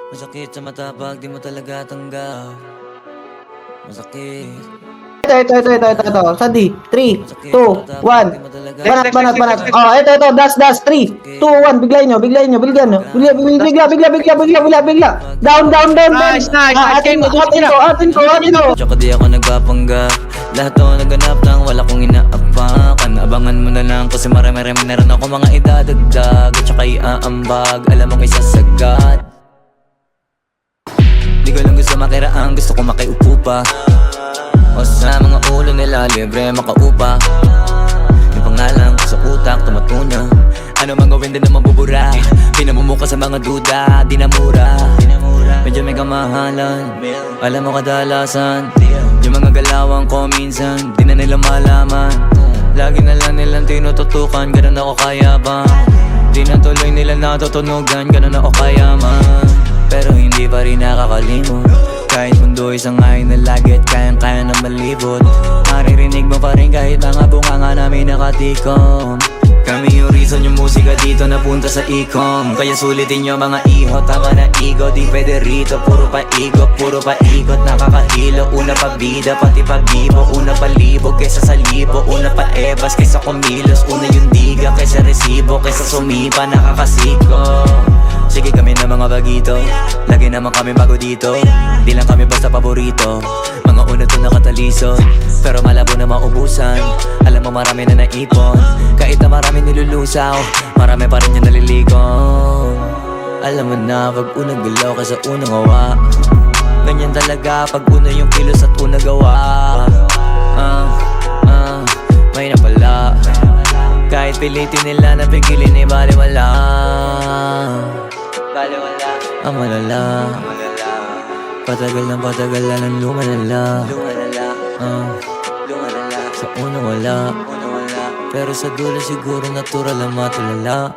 Masakit sa mata pag di mo talaga tanggap. Masakit. Ito. Sandy. 3, Masakit 2, sa mata pag 1. di mo talaga Banat. Oh, ito. Dash. 3, 2, 1. Biglayin nyo. Bigla. Bigla. Down. Nice. Atin ko. Tsaka di ako nagpapanggap. Lahat to naganap nang wala kong inaapakan. Abangan mo na lang kasi marami na rin ako mga idadagdag. At tsaka iaambag, alam mo kay sasagat. Di ko lang gusto makiraan, gusto ko makiupo pa. O sa mga ulo nila, libre makaupa. Yung pangalan ko sa utak, tumatuna. Ano mang gawin din na mabubura. Pinamumuka sa mga duda, di na mura. Medyo may kamahalan, alam mo kadalasan. Yung mga galawang ko minsan, di na nila malaman. Lagi na lang nilang tinututukan, ganun ako kayabang. Di na tuloy nila natutunugan, ganun ako kayaman. Pero hindi pa rin nakakalimot. Kahit mundo isang ngayon na lagi at kayang-kaya na malibot. Maririnig mo pa rin kahit mga bunganga namin nakatikom. Kami yung reason yung musika dito napunta sa ikom. Kaya sulitin nyo mga iho, tama na ego. Di pwede rito, puro paikot nakakahilo, una pa bida, pati pa bibo. Una pa libo, kaysa sa libo. Una pa ebas, kaysa kumilos. Una yung diga, kaysa resibo. Kaysa sumipa, nakakasiko. Sige kami na mga bagito, lagi naman kami bago dito. Di lang kami basta paborito, mga una to nakataliso. Pero malabo na maubusan, alam mo marami na naipon. Kahit na marami nilulusaw, marami pa rin yung naliligo. Alam mo na pag unang galaw ka sa unang gawa. Ganyan talaga pag una yung kilos at unang gawa. May na pala, kahit pilitin nila na pigilin ay baliwala. Ang malala, patagal ng lumalala. Sa una wala, pero sa dulo siguro natural ang matulala.